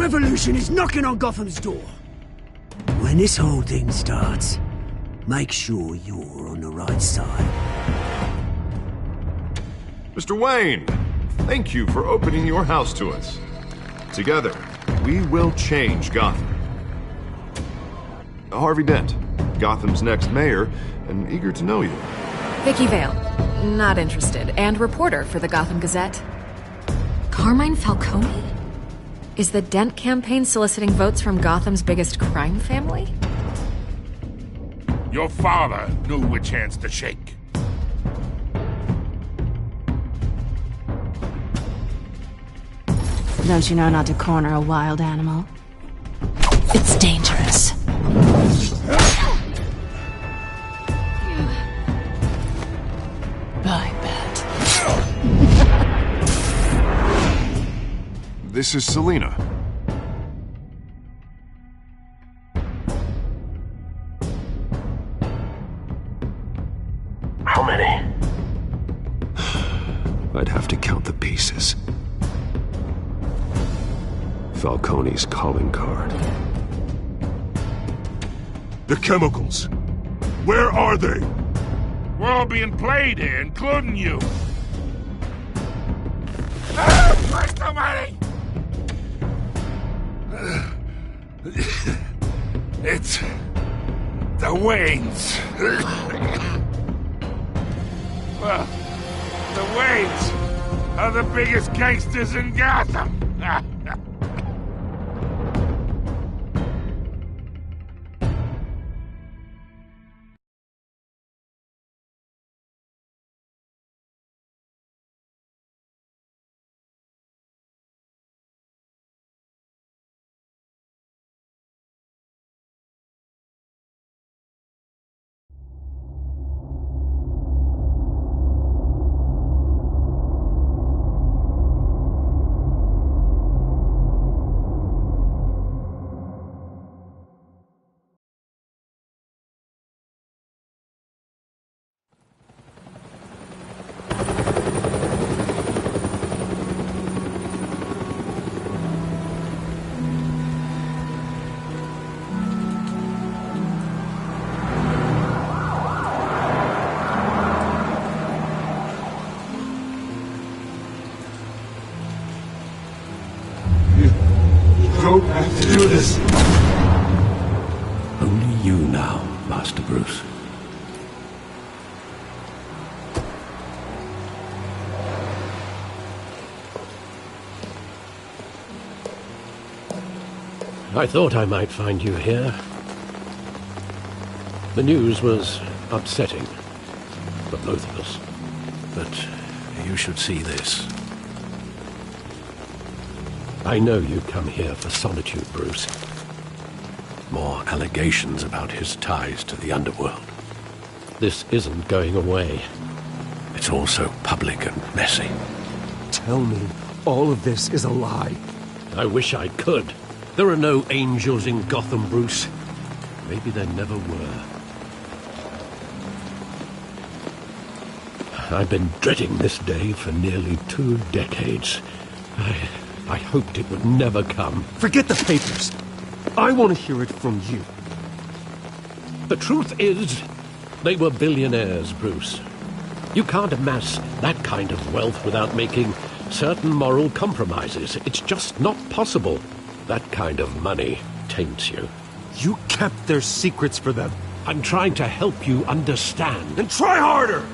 revolution is knocking on Gotham's door. When this whole thing starts, make sure you're on the right side. Mr. Wayne, thank you for opening your house to us. Together, we will change Gotham. Harvey Dent, Gotham's next mayor, and eager to know you. Vicky Vale, not interested, and reporter for the Gotham Gazette. Carmine Falcone? Is the Dent campaign soliciting votes from Gotham's biggest crime family? Your father knew which hands to shake. Don't you know not to corner a wild animal? It's dangerous. I bet. This is Selina. How many? I'd have to count the pieces. Falcone's calling card. The chemicals. Where are they? We're all being played here, including you. Christ almighty! It's the Waynes. Well, the Waynes are the biggest gangsters in Gotham. Don't have to do this. Only you now, Master Bruce. I thought I might find you here. The news was upsetting for both of us. But you should see this. I know you come here for solitude, Bruce. More allegations about his ties to the underworld. This isn't going away. It's all so public and messy. Tell me all of this is a lie. I wish I could. There are no angels in Gotham, Bruce. Maybe there never were. I've been dreading this day for nearly 2 decades. I hoped it would never come. Forget the papers. I want to hear it from you. The truth is, they were billionaires, Bruce. You can't amass that kind of wealth without making certain moral compromises. It's just not possible. That kind of money taints you. You kept their secrets for them. I'm trying to help you understand. Then try harder!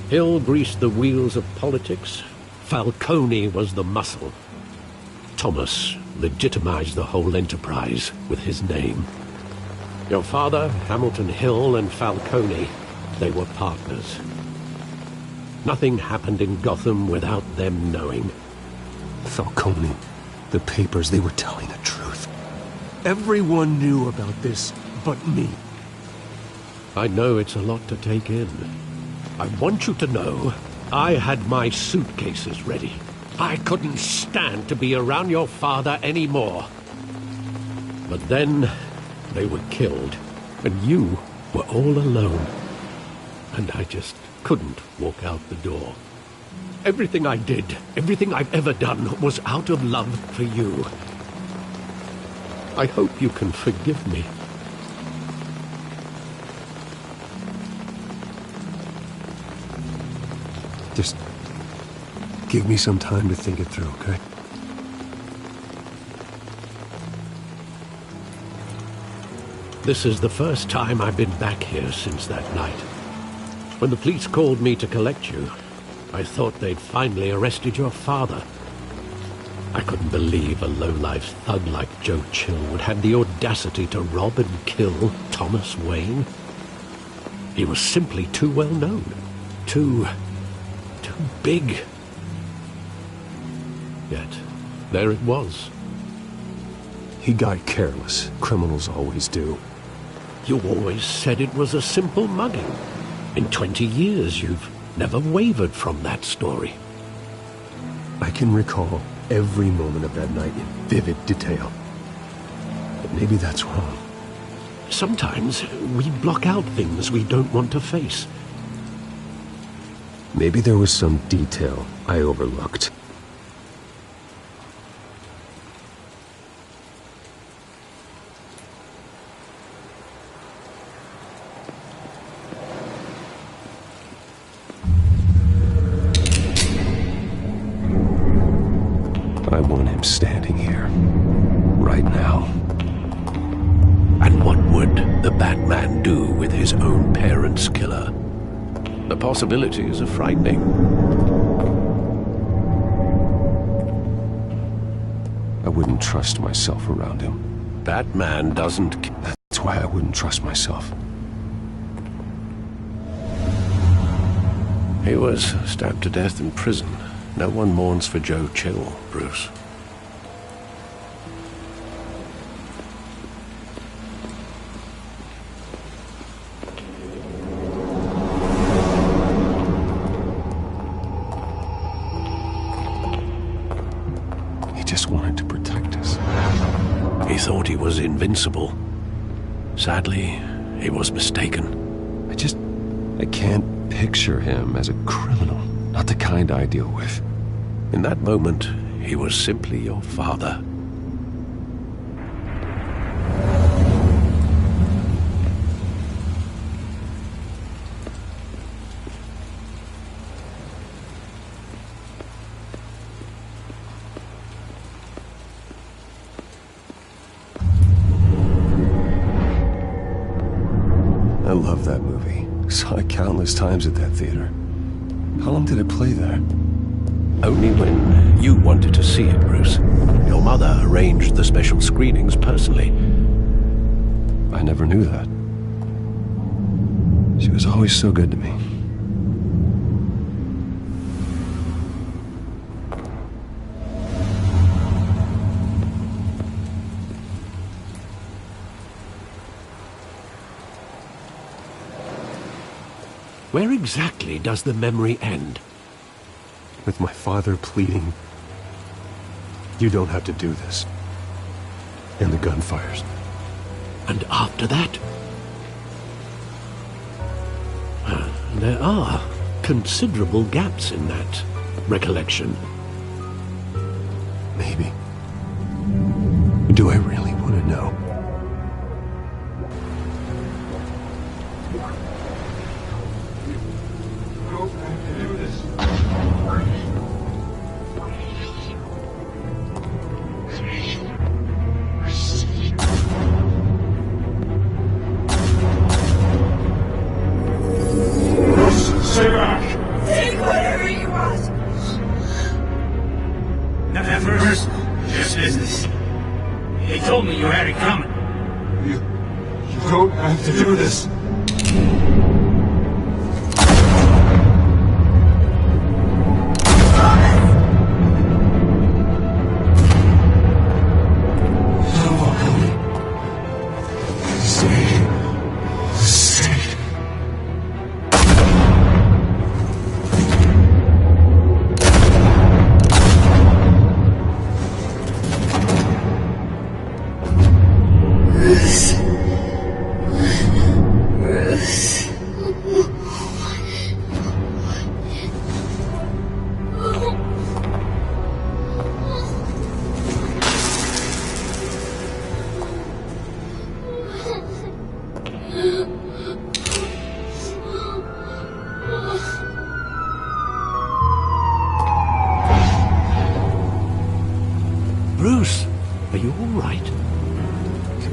Hill greased the wheels of politics. Falcone was the muscle. Thomas legitimized the whole enterprise with his name. Your father, Hamilton Hill, and Falcone, they were partners. Nothing happened in Gotham without them knowing. Falcone, the papers, they were telling the truth. Everyone knew about this but me. I know it's a lot to take in. I want you to know, I had my suitcases ready. I couldn't stand to be around your father anymore. But then, they were killed, and you were all alone. And I just couldn't walk out the door. Everything I did, everything I've ever done, was out of love for you. I hope you can forgive me. Just give me some time to think it through, okay? This is the first time I've been back here since that night. When the police called me to collect you, I thought they'd finally arrested your father. I couldn't believe a low-life thug like Joe Chill would have the audacity to rob and kill Thomas Wayne. He was simply too well known. Too big. Yet, there it was. He got careless. Criminals always do. You always said it was a simple mugging. In 20 years, you've never wavered from that story. I can recall every moment of that night in vivid detail. But maybe that's wrong. Sometimes we block out things we don't want to face. Maybe there was some detail I overlooked. I want him standing here, right now. And what would the Batman do with his own parents' killer? The possibilities are frightening. I wouldn't trust myself around him. Batman doesn't... That's why I wouldn't trust myself. He was stabbed to death in prison. No one mourns for Joe Chill, Bruce. He just wanted to protect us. He thought he was invincible. Sadly, he was mistaken. I can't picture him as a criminal. Not the kind I deal with. In that moment, he was simply your father. I love that movie. Saw it countless times at that theater. How long did it play there? Only when you wanted to see it, Bruce. Your mother arranged the special screenings personally. I never knew that. She was always so good to me. Where exactly does the memory end? With my father pleading, "You don't have to do this." And the gun fires. And after that? There are considerable gaps in that recollection. Maybe. Do I really want to know? Stay back! Take whatever you want! Nothing personal, just business. They told me you had it coming.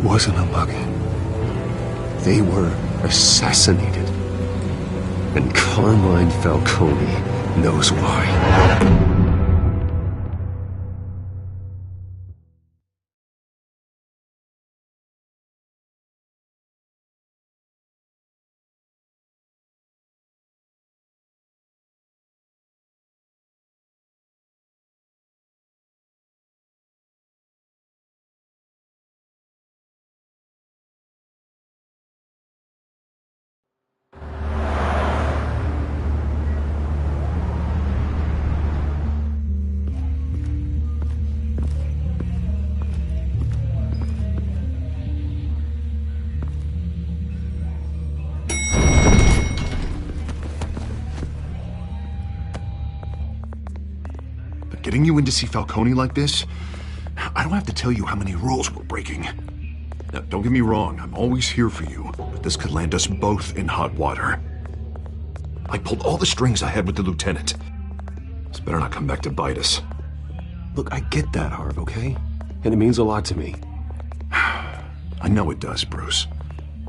wasn't a mug. They were assassinated. And Carmine Falcone knows why. Getting you in to see Falcone like this? I don't have to tell you how many rules we're breaking. Now, don't get me wrong, I'm always here for you, but this could land us both in hot water. I pulled all the strings I had with the lieutenant. This better not come back to bite us. Look, I get that, Harv, okay? And it means a lot to me. I know it does, Bruce.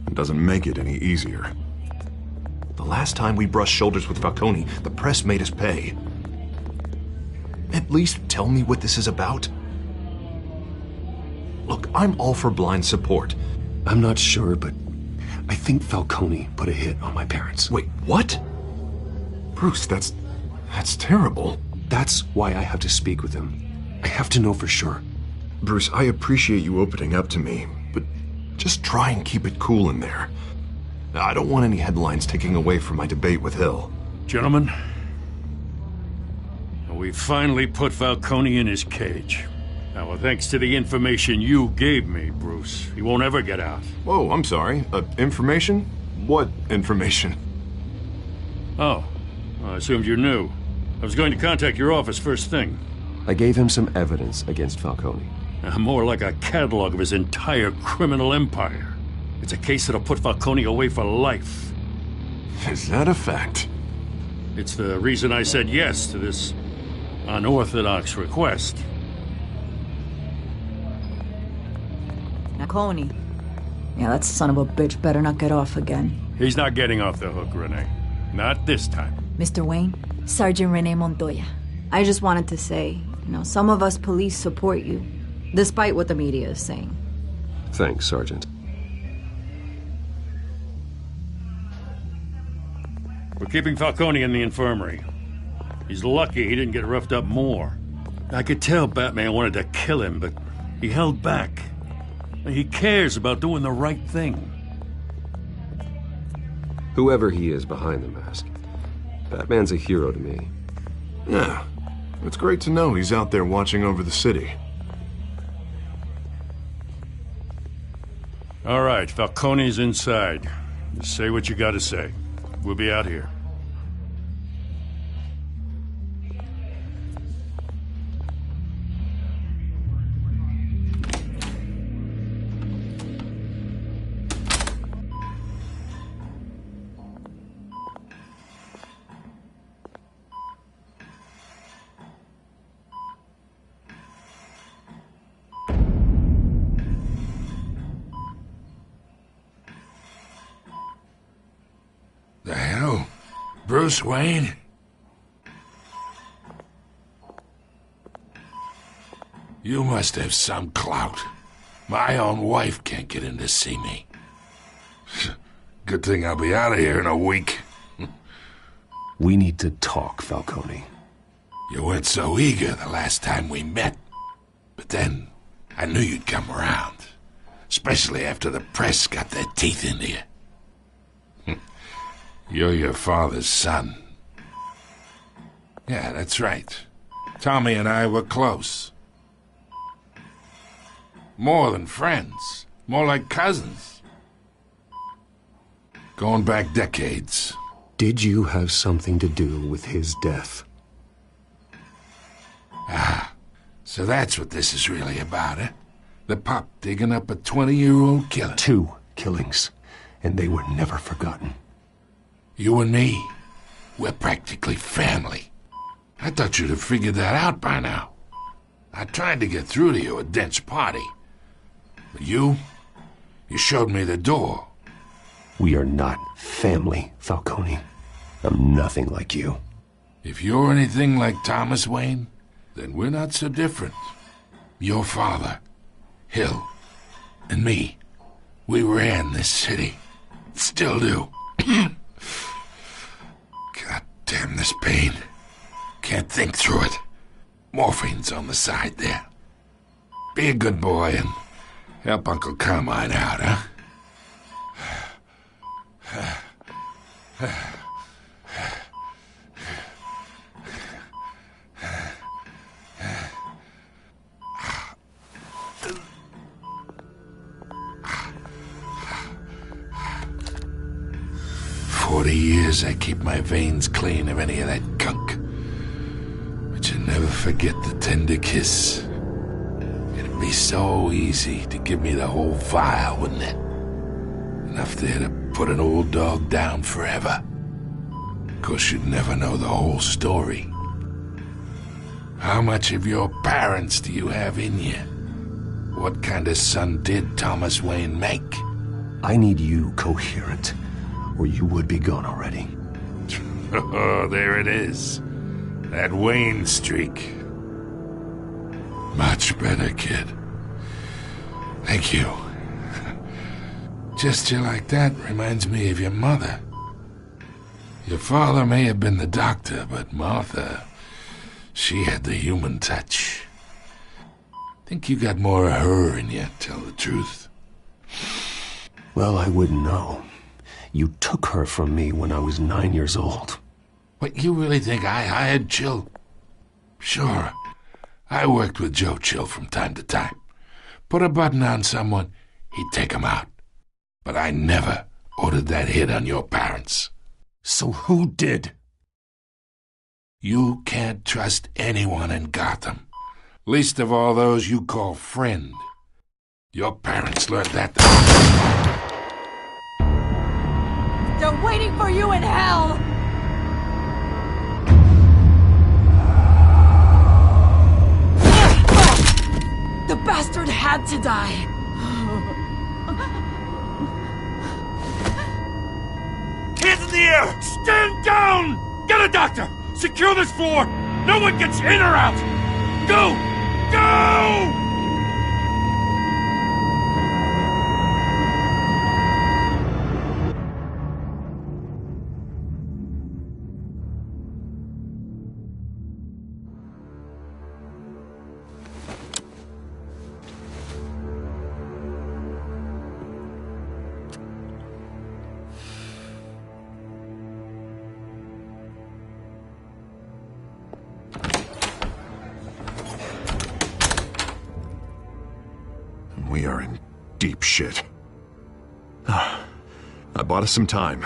It doesn't make it any easier. The last time we brushed shoulders with Falcone, the press made us pay. At least tell me what this is about. Look, I'm all for blind support. I'm not sure, but I think Falcone put a hit on my parents. Wait, what? Bruce, that's terrible. That's why I have to speak with him. I have to know for sure. Bruce, I appreciate you opening up to me, but just try and keep it cool in there. I don't want any headlines taking away from my debate with Hill. Gentlemen, we finally put Falcone in his cage. Now, well, thanks to the information you gave me, Bruce, he won't ever get out. Whoa, I'm sorry. Information? What information? Oh, I assumed you knew. I was going to contact your office first thing. I gave him some evidence against Falcone. More like a catalog of his entire criminal empire. It's a case that'll put Falcone away for life. Is that a fact? It's the reason I said yes to this unorthodox request. Falcone. Yeah, that son of a bitch better not get off again. He's not getting off the hook, Renee. Not this time. Mr. Wayne, Sergeant Renee Montoya. I just wanted to say, some of us police support you, despite what the media is saying. Thanks, Sergeant. We're keeping Falcone in the infirmary. He's lucky he didn't get roughed up more. I could tell Batman wanted to kill him, but he held back. He cares about doing the right thing. Whoever he is behind the mask, Batman's a hero to me. Yeah, it's great to know he's out there watching over the city. All right, Falcone's inside. Just say what you gotta say. We'll be out here. The hell? Bruce Wayne? You must have some clout. My own wife can't get in to see me. Good thing I'll be out of here in a week. We need to talk, Falcone. You weren't so eager the last time we met. But then, I knew you'd come around. Especially after the press got their teeth into you. You're your father's son. Yeah, that's right. Tommy and I were close. More than friends. More like cousins. Going back decades. Did you have something to do with his death? Ah, so that's what this is really about, eh? The pup digging up a 20-year-old killer. 2 killings, and they were never forgotten. You and me, we're practically family. I thought you'd have figured that out by now. I tried to get through to you at Dent's party. But you You showed me the door. We are not family, Falcone. I'm nothing like you. If you're anything like Thomas Wayne, then we're not so different. Your father, Hill, and me, we ran this city. Still do. God damn this pain. Can't think through it. Morphine's on the side there. Be a good boy and help Uncle Carmine out, huh? 40 years I keep my veins clean of any of that gunk. But you never forget the tender kiss. It'd be so easy to give me the whole vial, wouldn't it? Enough there to put an old dog down forever. Of course, you'd never know the whole story. How much of your parents do you have in you? What kind of son did Thomas Wayne make? I need you coherent, or you would be gone already. Oh, there it is. That Wayne streak. Much better, kid. Thank you. Gesture like that reminds me of your mother. Your father may have been the doctor, but Martha, she had the human touch. Think you got more of her in you, tell the truth. Well, I wouldn't know. You took her from me when I was 9 years old. What, you really think I hired Chill? Sure. I worked with Joe Chill from time to time. Put a button on someone, he'd take him out. But I never ordered that hit on your parents. So who did? You can't trust anyone in Gotham. Least of all those you call friend. Your parents learned that. They're waiting for you in hell! The bastard had to die! Hands in the air! Stand down! Get a doctor! Secure this floor! No one gets in or out! Go! Go! We are in deep shit. I bought us some time,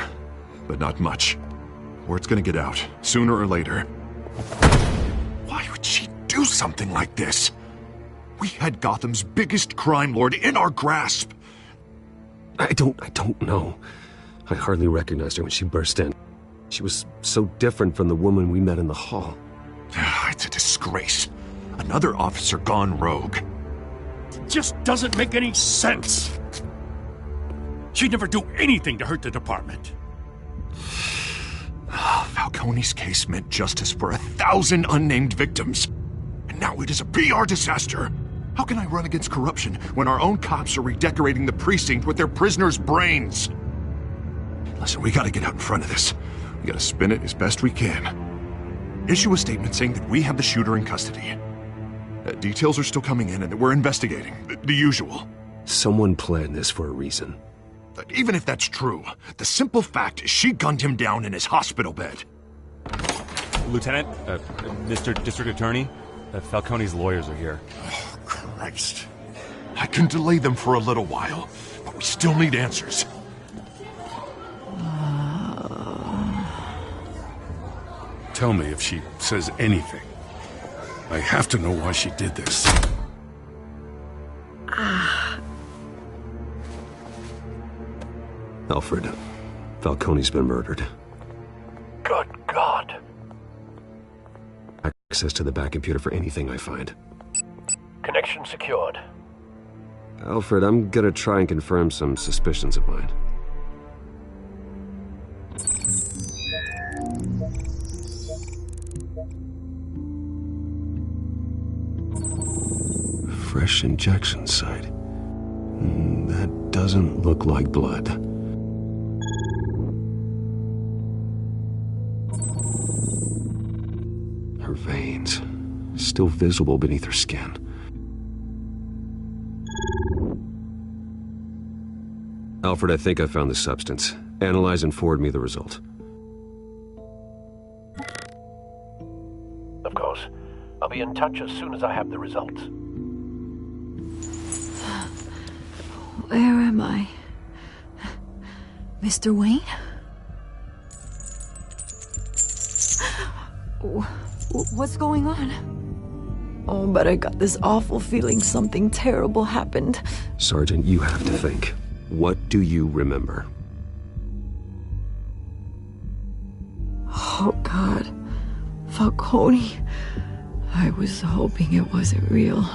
but not much. Word's gonna get out, sooner or later. Why would she do something like this? We had Gotham's biggest crime lord in our grasp. I don't know. I hardly recognized her when she burst in. She was so different from the woman we met in the hall. It's a disgrace. Another officer gone rogue. It just doesn't make any sense. She'd never do anything to hurt the department. Falcone's case meant justice for 1,000 unnamed victims. And now it is a PR disaster. How can I run against corruption when our own cops are redecorating the precinct with their prisoners' brains? Listen, we gotta get out in front of this. We gotta spin it as best we can. Issue a statement saying that we have the shooter in custody. Details are still coming in and that we're investigating. The usual. Someone planned this for a reason. Even if that's true, the simple fact is she gunned him down in his hospital bed. Lieutenant, Mr. District Attorney, Falcone's lawyers are here. Oh, Christ. I can delay them for a little while, but we still need answers. Tell me if she says anything. I have to know why she did this. Alfred, Falcone's been murdered. Good God. Access to the back computer for anything I find. Connection secured. Alfred, I'm gonna try and confirm some suspicions of mine. Fresh injection site. That doesn't look like blood. Her veins, still visible beneath her skin. Alfred, I think I found the substance. Analyze and forward me the result. Of course. I'll be in touch as soon as I have the results. Where am I? Mr. Wayne? What's going on? Oh, but I got this awful feeling something terrible happened. Sergeant, you have to think. What do you remember? Oh, God. Falcone. I was hoping it wasn't real.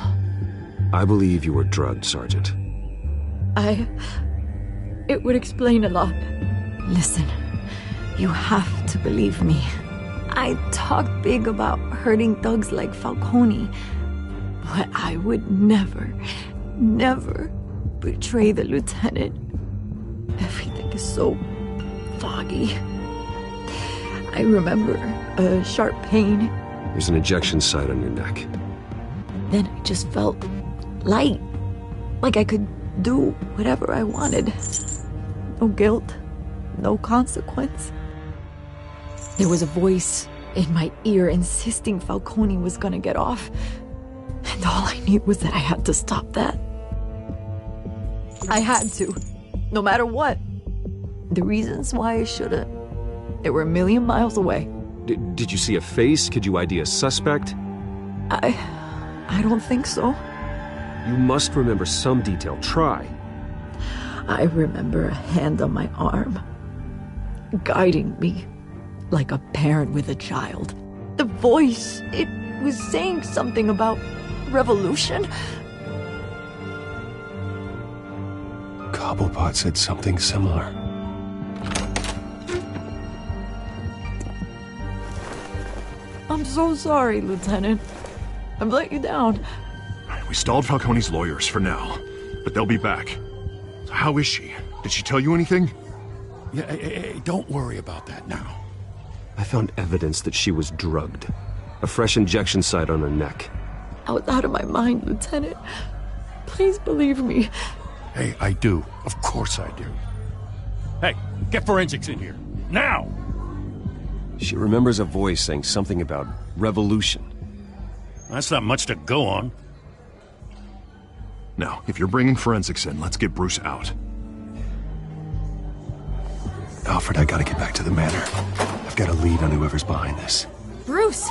I believe you were drugged, Sergeant. It would explain a lot. Listen, you have to believe me. I talked big about hurting thugs like Falcone, but I would never betray the lieutenant. Everything is so foggy. I remember a sharp pain. There's an injection site on your neck. Then I just felt light, like I could do whatever I wanted. No guilt, no consequence. There was a voice in my ear insisting Falcone was gonna get off. And all I knew was that I had to stop that. I had to, no matter what. The reasons why I should've, they were a million miles away. Did you see a face? Could you ID a suspect? I don't think so. You must remember some detail. Try. I remember a hand on my arm, guiding me like a parent with a child. The voice, it was saying something about revolution. Cobblepot said something similar. I'm so sorry, Lieutenant. I've let you down. We stalled Falcone's lawyers for now, but they'll be back. So how is she? Did she tell you anything? Yeah, hey, don't worry about that now. I found evidence that she was drugged. A fresh injection site on her neck. I was out of my mind, Lieutenant. Please believe me. Hey, I do. Of course I do. Hey, get forensics in here. Now! She remembers a voice saying something about revolution. That's not much to go on. Now, if you're bringing forensics in, let's get Bruce out. Alfred, I gotta get back to the manor. I've got a lead on whoever's behind this. Bruce!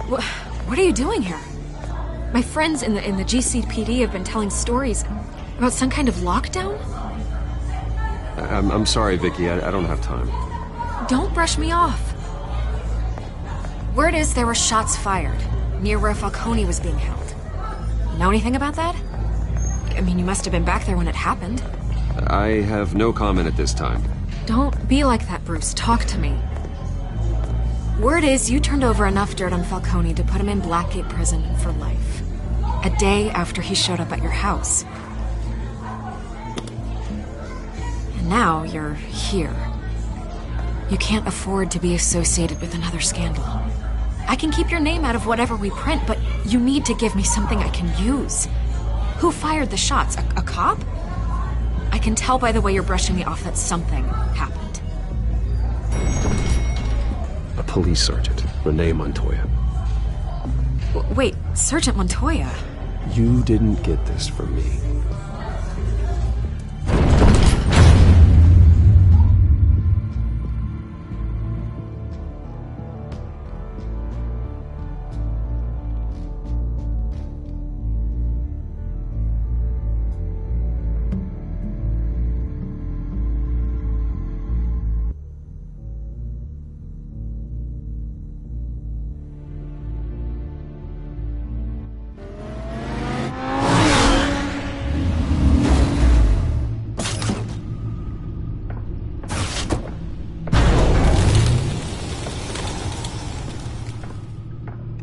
What are you doing here? My friends in the GCPD have been telling stories about some kind of lockdown? I'm sorry, Vicky. I don't have time. Don't brush me off. Word is there were shots fired near where Falcone was being held. Know anything about that? I mean, you must have been back there when it happened. I have no comment at this time. Don't be like that, Bruce. Talk to me. Word is you turned over enough dirt on Falcone to put him in Blackgate Prison for life. A day after he showed up at your house. And now you're here. You can't afford to be associated with another scandal. I can keep your name out of whatever we print, but you need to give me something I can use. Who fired the shots? A cop? I can tell by the way you're brushing me off that something happened. A police sergeant, Renee Montoya. Wait, Sergeant Montoya? You didn't get this from me.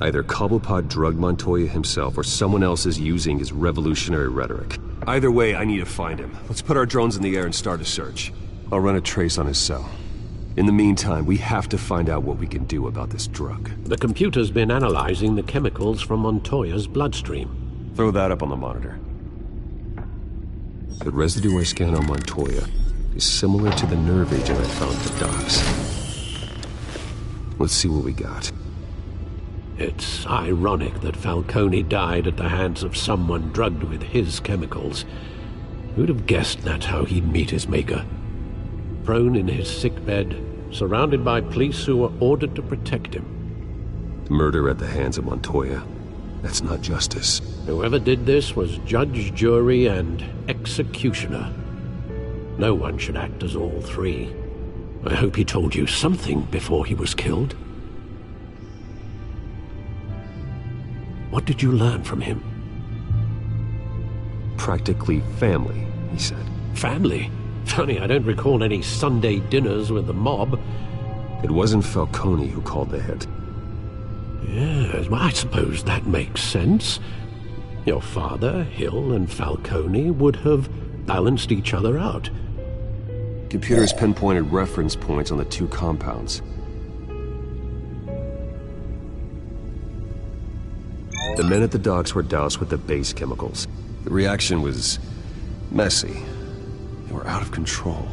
Either Cobblepot drugged Montoya himself, or someone else is using his revolutionary rhetoric. Either way, I need to find him. Let's put our drones in the air and start a search. I'll run a trace on his cell. In the meantime, we have to find out what we can do about this drug. The computer's been analyzing the chemicals from Montoya's bloodstream. Throw that up on the monitor. The residue I scanned on Montoya is similar to the nerve agent I found at the docks. Let's see what we got. It's ironic that Falcone died at the hands of someone drugged with his chemicals. Who'd have guessed that's how he'd meet his maker? Prone in his sickbed, surrounded by police who were ordered to protect him. Murder at the hands of Montoya. That's not justice. Whoever did this was judge, jury, and executioner. No one should act as all three. I hope he told you something before he was killed. What did you learn from him? Practically family, he said. Family? Funny, I don't recall any Sunday dinners with the mob. It wasn't Falcone who called the hit. Yes, well, I suppose that makes sense. Your father, Hill, and Falcone would have balanced each other out. Computers pinpointed reference points on the two compounds. The men at the docks were doused with the base chemicals. The reaction was messy. They were out of control.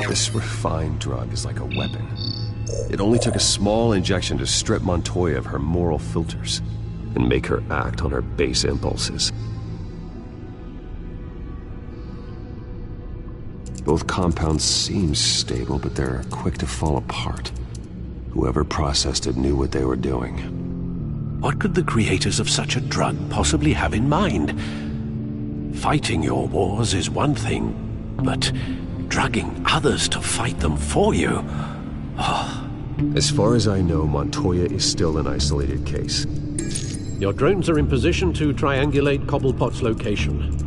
This refined drug is like a weapon. It only took a small injection to strip Montoya of her moral filters and make her act on her base impulses. Both compounds seem stable, but they're quick to fall apart. Whoever processed it knew what they were doing. What could the creators of such a drug possibly have in mind? Fighting your wars is one thing, but drugging others to fight them for you? Oh. As far as I know, Montoya is still an isolated case. Your drones are in position to triangulate Cobblepot's location.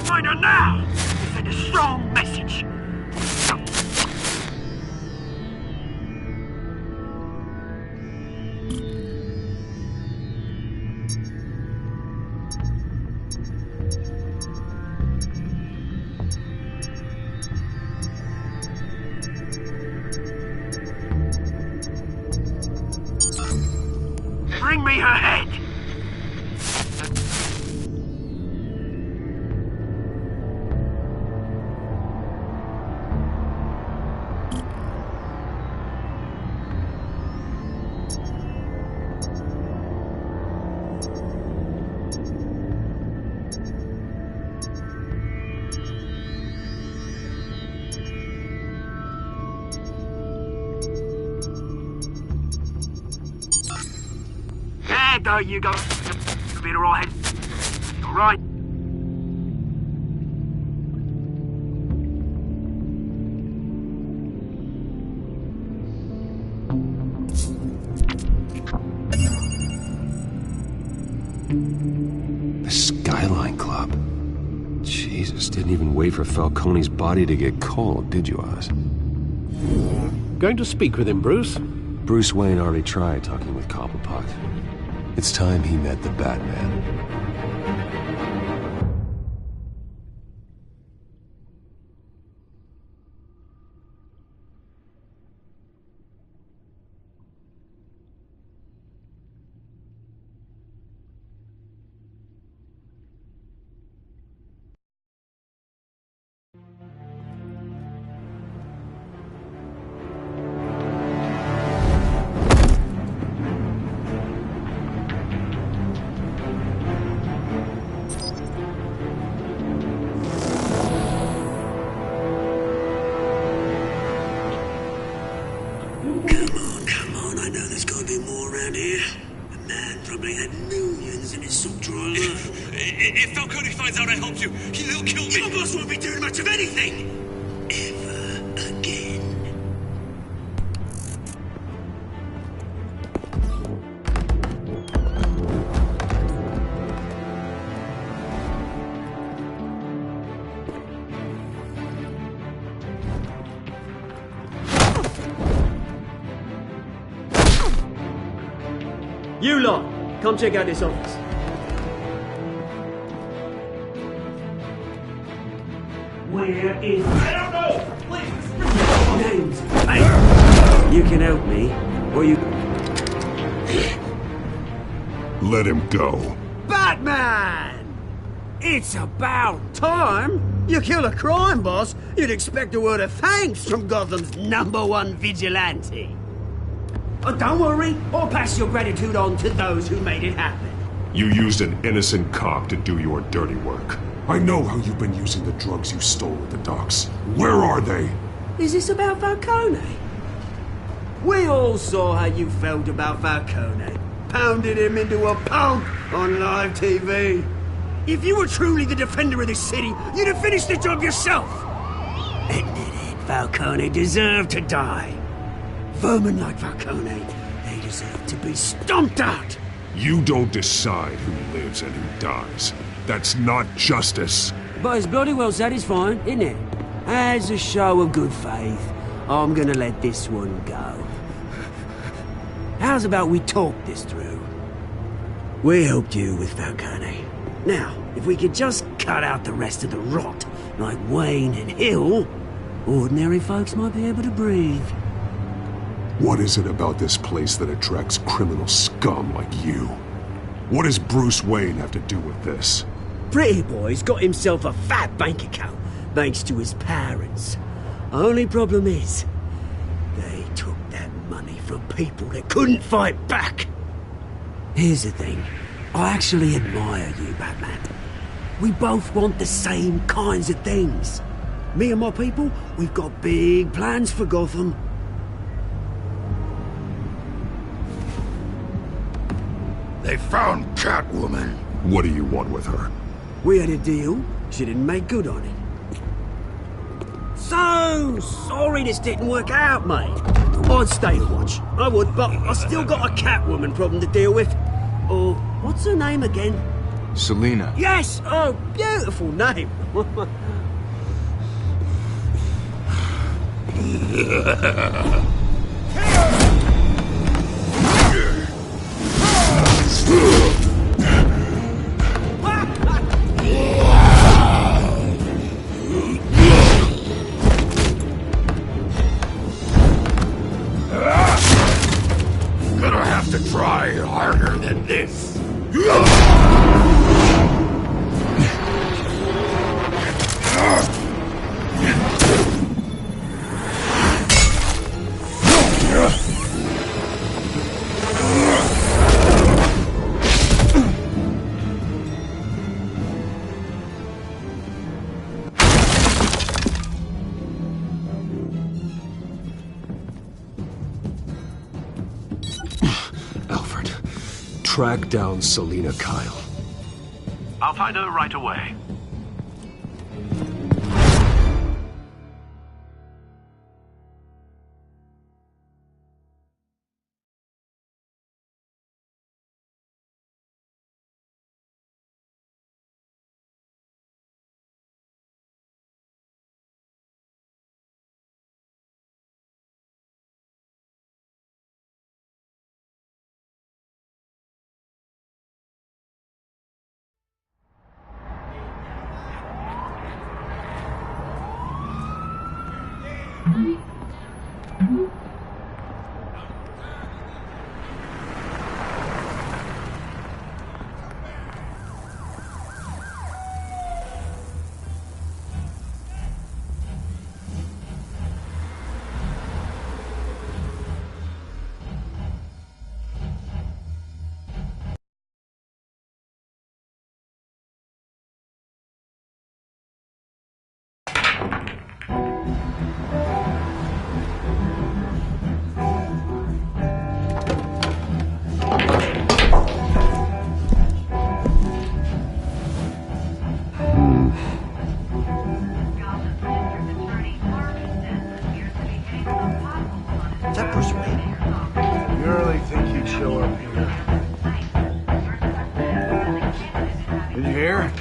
Find her now! Send a strong message. Bring me her head! There you go. You'll be all right. All right. The Skyline Club. Jesus, didn't even wait for Falcone's body to get cold, did you, Oz? Going to speak with him, Bruce? Bruce Wayne already tried talking with Cobblepot. It's time he met the Batman. If Falcone finds out I helped you, he'll kill me. Your boss won't be doing much of anything! Ever again. You lot, come check out this office. Where is... I don't know! Please! Names? Hey! You can help me, or you... Let him go. Batman! It's about time! You kill a crime boss, you'd expect a word of thanks from Gotham's #1 vigilante. Oh, don't worry, I'll pass your gratitude on to those who made it happen. You used an innocent cop to do your dirty work. I know how you've been using the drugs you stole at the docks. Where are they? Is this about Falcone? We all saw how you felt about Falcone. Pounded him into a pulp on live TV. If you were truly the defender of this city, you'd have finished the job yourself. Admit it, Falcone deserved to die. Vermin like Falcone, they deserve to be stomped out. You don't decide who lives and who dies. That's not justice. But it's bloody well satisfying, isn't it? As a show of good faith, I'm gonna let this one go. How's about we talk this through? We helped you with Falcone. Now, if we could just cut out the rest of the rot, like Wayne and Hill, ordinary folks might be able to breathe. What is it about this place that attracts criminal scum like you? What does Bruce Wayne have to do with this? Pretty Boy's got himself a fat bank account, thanks to his parents. Only problem is, they took that money from people that couldn't fight back. Here's the thing. I actually admire you, Batman. We both want the same kinds of things. Me and my people, we've got big plans for Gotham. They found Catwoman. What do you want with her? We had a deal. She didn't make good on it. So sorry this didn't work out, mate. I'd stay to watch. I would, but I still got a Catwoman problem to deal with. Or, what's her name again? Selina. Yes! Oh, beautiful name. Gonna have to try harder than this. Alfred, track down Selina Kyle. I'll find her right away.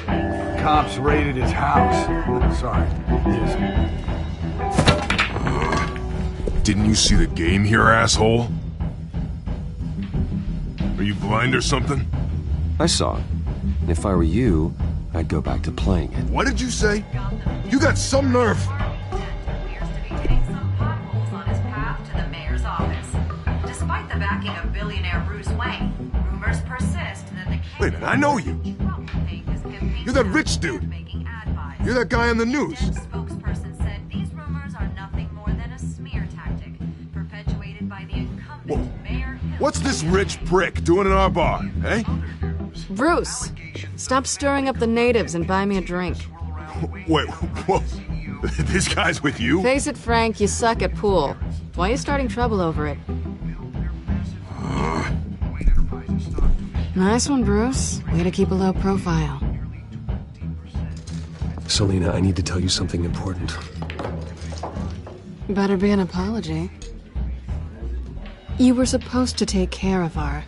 Cops raided his house. Sorry. Yes. Didn't you see the game here, asshole? Are you blind or something? I saw it. And if I were you, I'd go back to playing it. What did you say? You got some nerve. Despite the backing of billionaire Bruce Wayne, rumors persist that the Wait a minute, I know you. You're that rich dude. You're that guy on the news. Spokesperson said these rumors are nothing more than a smear tactic perpetuated by the incumbent mayor. What's this rich prick doing in our bar, eh? Bruce, stop stirring up the natives and buy me a drink. Wait, whoa. This guy's with you? Face it, Frank, you suck at pool. Why are you starting trouble over it? Nice one, Bruce. Way to keep a low profile. Selina, I need to tell you something important. Better be an apology. You were supposed to take care of our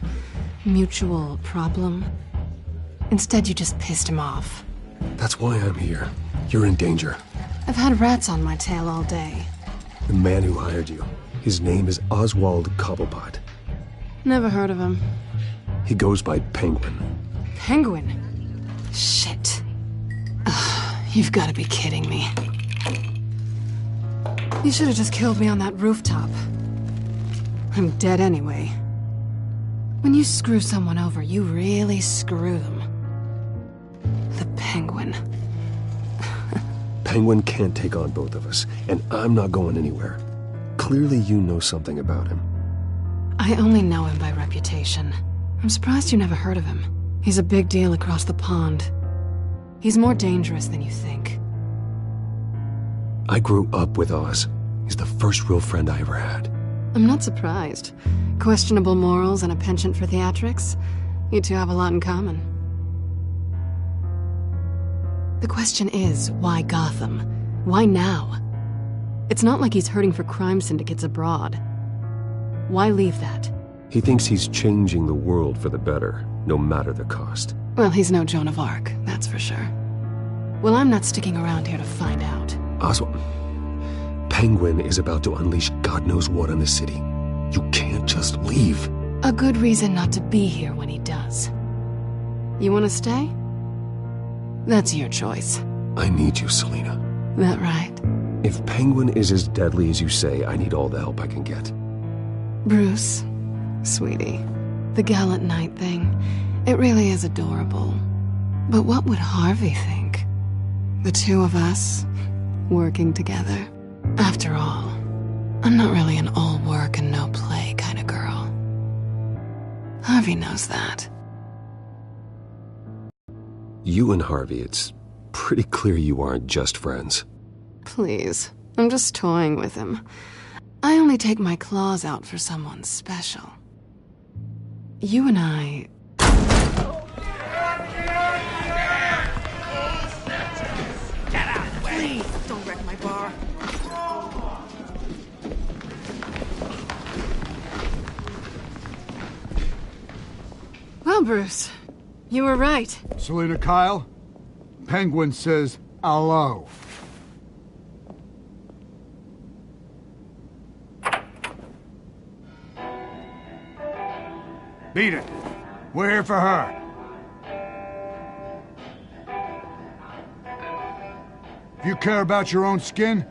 mutual problem. Instead, you just pissed him off. That's why I'm here. You're in danger. I've had rats on my tail all day. The man who hired you, his name is Oswald Cobblepot. Never heard of him. He goes by Penguin. Penguin? Shit. Ugh, you've got to be kidding me. You should have just killed me on that rooftop. I'm dead anyway. When you screw someone over, you really screw them. The Penguin. Penguin can't take on both of us, and I'm not going anywhere. Clearly you know something about him. I only know him by reputation. I'm surprised you never heard of him. He's a big deal across the pond. He's more dangerous than you think. I grew up with Oz. He's the first real friend I ever had. I'm not surprised. Questionable morals and a penchant for theatrics. You two have a lot in common. The question is, why Gotham? Why now? It's not like he's hurting for crime syndicates abroad. Why leave that? He thinks he's changing the world for the better, no matter the cost. Well, he's no Joan of Arc, that's for sure. Well, I'm not sticking around here to find out. Oswald, Penguin is about to unleash God knows what on the city. You can't just leave. A good reason not to be here when he does. You want to stay? That's your choice. I need you, Selina. That right? If Penguin is as deadly as you say, I need all the help I can get. Bruce, sweetie, the gallant knight thing, it really is adorable. But what would Harvey think? The two of us, working together. After all, I'm not really an all work and no play kind of girl. Harvey knows that. You and Harvey, it's pretty clear you aren't just friends. Please, I'm just toying with him. I only take my claws out for someone special. You and I... Get out of the way! Please, don't wreck my bar. Well, Bruce, you were right. Selina Kyle, Penguin says hello. Beat it. We're here for her. If you care about your own skin,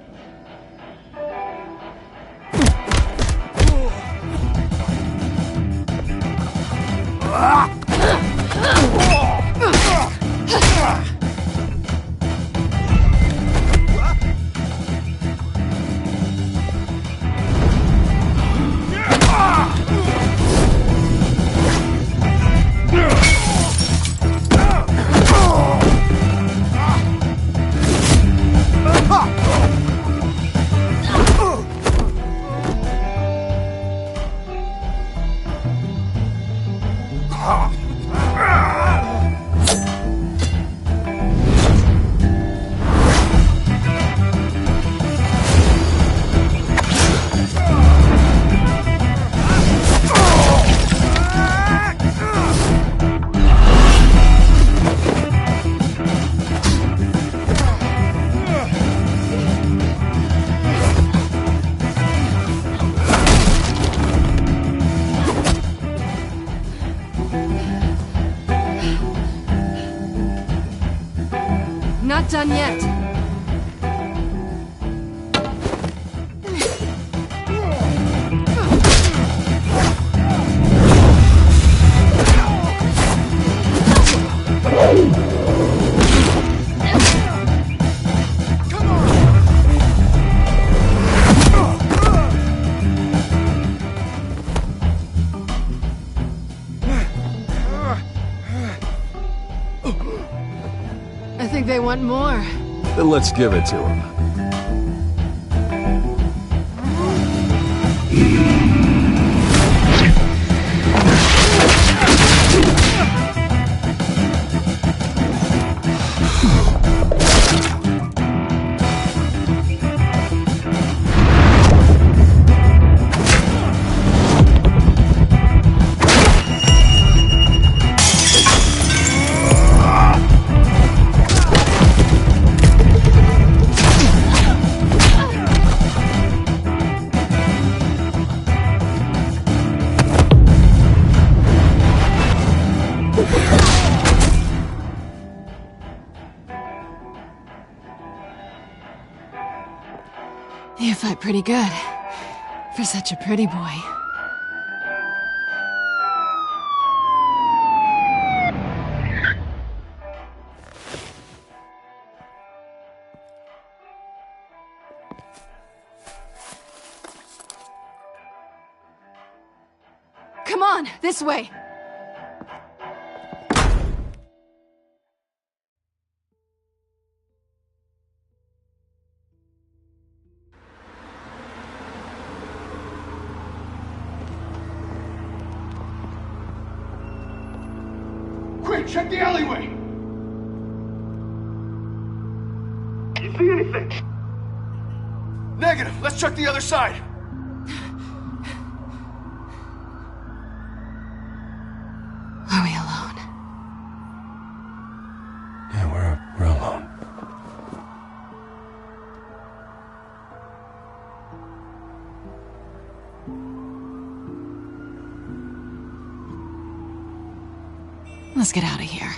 Not done yet. I think they want more. Then let's give it to them. You fight pretty good. For such a pretty boy. Come on, this way! Quick, check the alleyway! You see anything? Negative. Let's check the other side. Are we alone? Yeah, we're alone. Let's get out of here.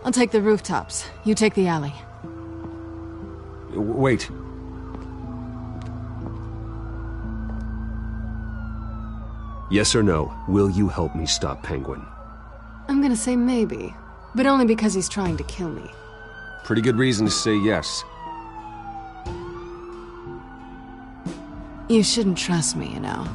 I'll take the rooftops. You take the alley. Wait. Yes or no, will you help me stop Penguin? I'm gonna say maybe, but only because he's trying to kill me. Pretty good reason to say yes. You shouldn't trust me, you know.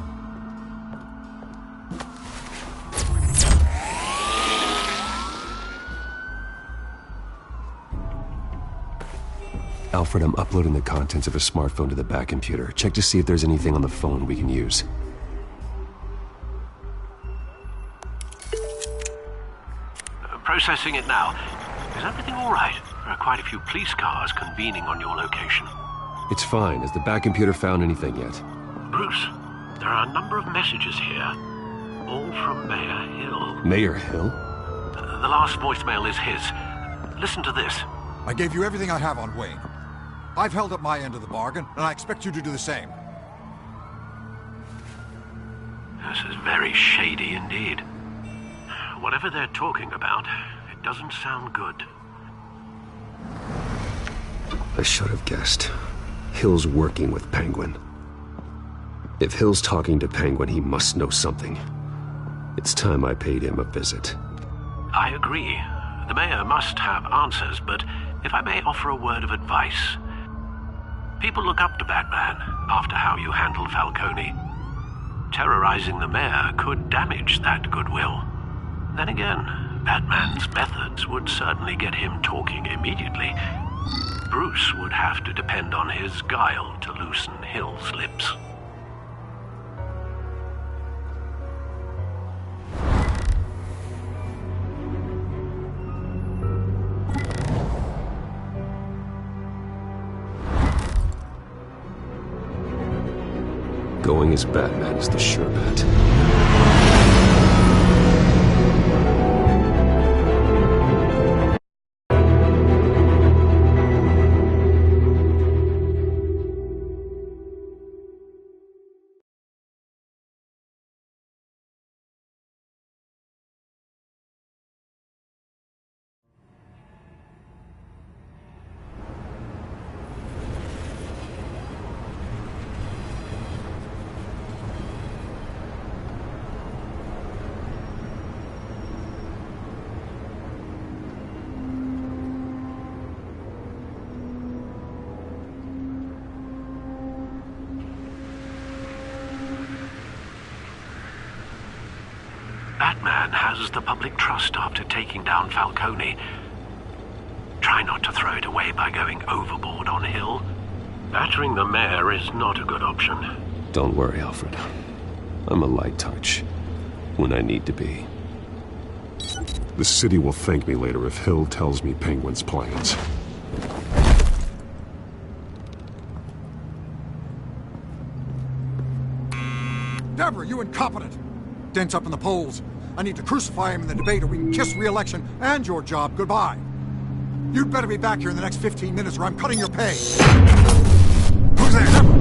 Alfred, I'm uploading the contents of a smartphone to the back computer. Check to see if there's anything on the phone we can use. Processing it now. Is everything all right? There are quite a few police cars convening on your location. It's fine. Has the back computer found anything yet? Bruce, there are a number of messages here, all from Mayor Hill. Mayor Hill? The last voicemail is his. Listen to this. I gave you everything I have on Wayne. I've held up my end of the bargain, and I expect you to do the same. This is very shady indeed. Whatever they're talking about, it doesn't sound good. I should have guessed. Hill's working with Penguin. If Hill's talking to Penguin, he must know something. It's time I paid him a visit. I agree. The mayor must have answers, but if I may offer a word of advice. People look up to Batman after how you handled Falcone. Terrorizing the mayor could damage that goodwill. Then again, Batman's methods would certainly get him talking immediately. Bruce would have to depend on his guile to loosen Hill's lips. Going as Batman is the sure bet. Batman has the public trust after taking down Falcone. Try not to throw it away by going overboard on Hill. Battering the mayor is not a good option. Don't worry, Alfred. I'm a light touch when I need to be. The city will thank me later if Hill tells me Penguin's plans. Deborah, you incompetent! Dent's up in the polls. I need to crucify him in the debate or we can kiss re-election and your job goodbye. You'd better be back here in the next 15 minutes or I'm cutting your pay. Who's there, Deborah?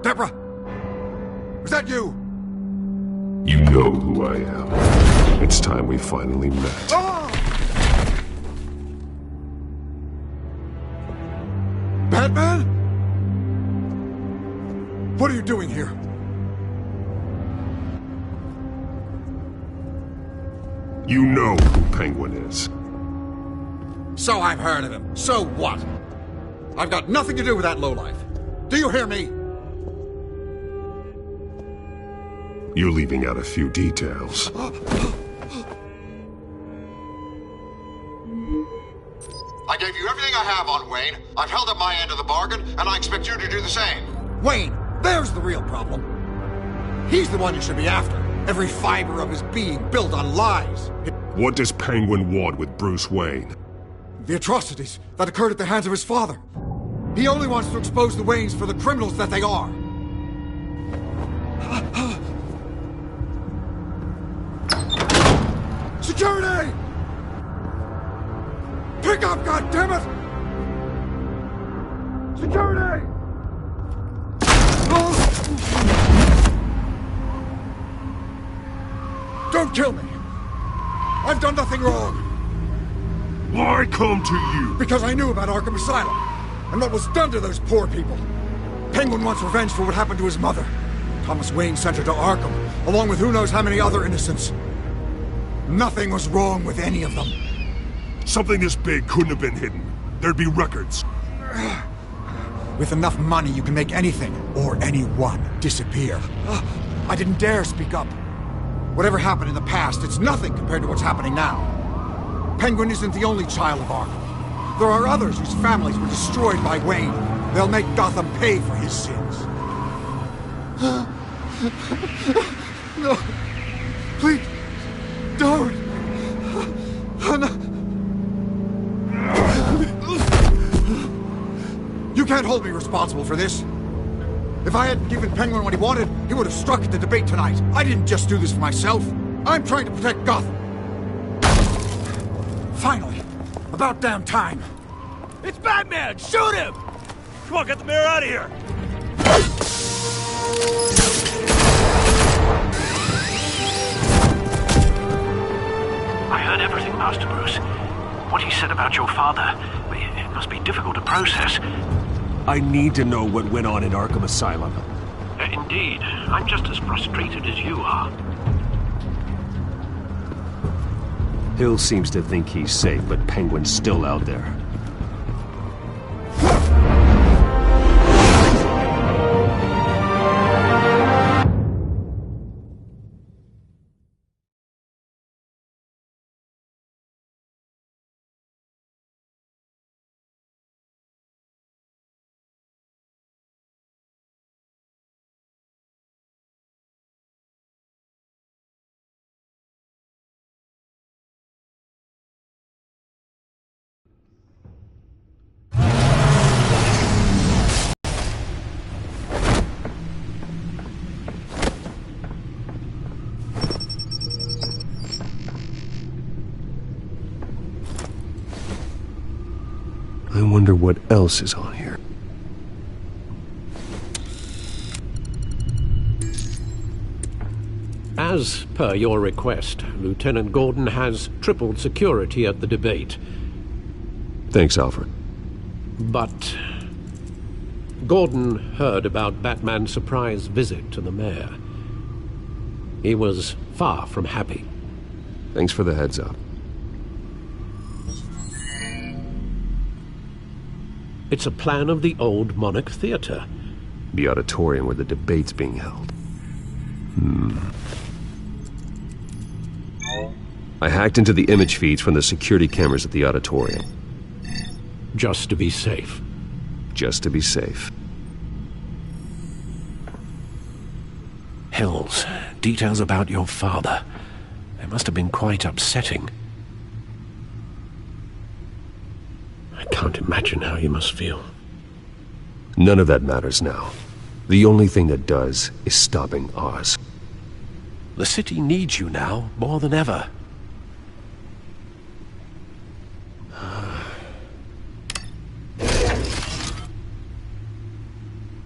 Deborah? Was that you? You know who I am. It's time we finally met. Ah! Batman? What are you doing here? You know who Penguin is. So I've heard of him. So what? I've got nothing to do with that lowlife. Do you hear me? You're leaving out a few details. I gave you everything I have on Wayne. I've held up my end of the bargain, and I expect you to do the same. Wayne, there's the real problem. He's the one you should be after. Every fiber of his being built on lies. What does Penguin want with Bruce Wayne? The atrocities that occurred at the hands of his father. He only wants to expose the Waynes for the criminals that they are. Security! Pick up, goddammit! Security! Don't kill me! I've done nothing wrong! Why come to you? Because I knew about Arkham Asylum, and what was done to those poor people. Penguin wants revenge for what happened to his mother. Thomas Wayne sent her to Arkham, along with who knows how many other innocents. Nothing was wrong with any of them. Something this big couldn't have been hidden. There'd be records. With enough money, you can make anything, or anyone, disappear. I didn't dare speak up. Whatever happened in the past, it's nothing compared to what's happening now. Penguin isn't the only child of Arkham. There are others whose families were destroyed by Wayne. They'll make Gotham pay for his sins. No. Please. Don't. You can't hold me responsible for this. If I hadn't given Penguin what he wanted, he would have struck at the debate tonight. I didn't just do this for myself. I'm trying to protect Gotham. Finally. About damn time. It's Batman! Shoot him! Come on, get the mayor out of here! I heard everything, Master Bruce. What he said about your father, it must be difficult to process. I need to know what went on in Arkham Asylum. Indeed. I'm just as frustrated as you are. Hill seems to think he's safe, but Penguin's still out there. I wonder what else is on here. As per your request, Lieutenant Gordon has tripled security at the debate. Thanks, Alfred. But Gordon heard about Batman's surprise visit to the mayor. He was far from happy. Thanks for the heads up. It's a plan of the old Monarch Theater. The auditorium where the debate's being held. I hacked into the image feeds from the security cameras at the auditorium. Just to be safe. Just to be safe. Hills, details about your father. They must have been quite upsetting. I can't imagine how you must feel. None of that matters now. The only thing that does is stopping Oz. The city needs you now, more than ever.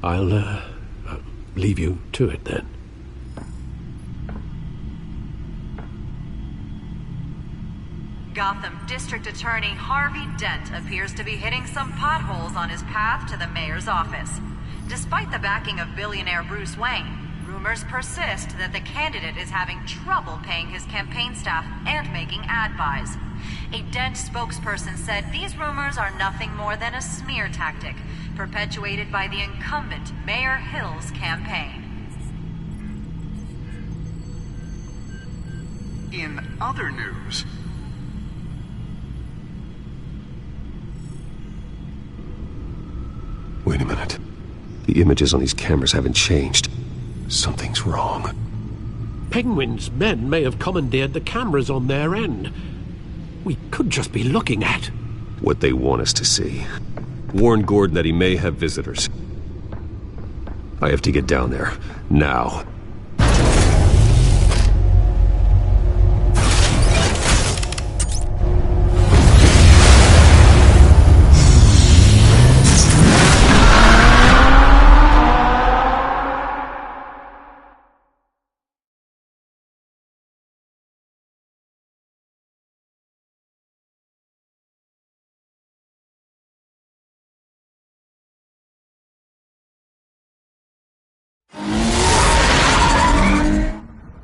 I'll leave you to it then. Gotham District Attorney Harvey Dent appears to be hitting some potholes on his path to the mayor's office. Despite the backing of billionaire Bruce Wayne, rumors persist that the candidate is having trouble paying his campaign staff and making ad buys. A Dent spokesperson said these rumors are nothing more than a smear tactic, perpetuated by the incumbent Mayor Hill's campaign. In other news... Wait a minute. The images on these cameras haven't changed. Something's wrong. Penguin's men may have commandeered the cameras on their end. We could just be looking at what they want us to see. Warn Gordon that he may have visitors. I have to get down there, now.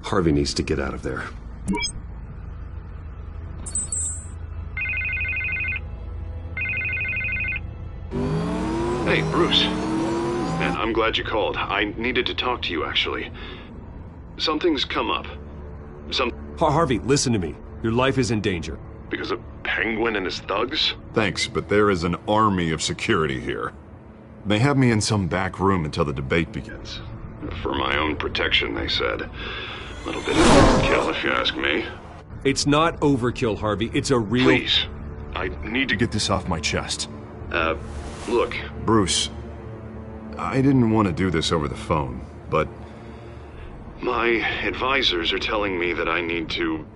Harvey needs to get out of there. Hey, Bruce. Man, I'm glad you called. I needed to talk to you, actually. Something's come up. Harvey, listen to me. Your life is in danger. Because of Penguin and his thugs? Thanks, but there is an army of security here. They have me in some back room until the debate begins. For my own protection, they said. A little bit of overkill, if you ask me. It's not overkill, Harvey. It's a real... Please. I need to get this off my chest. Look, Bruce. I didn't want to do this over the phone, but... my advisors are telling me that I need to...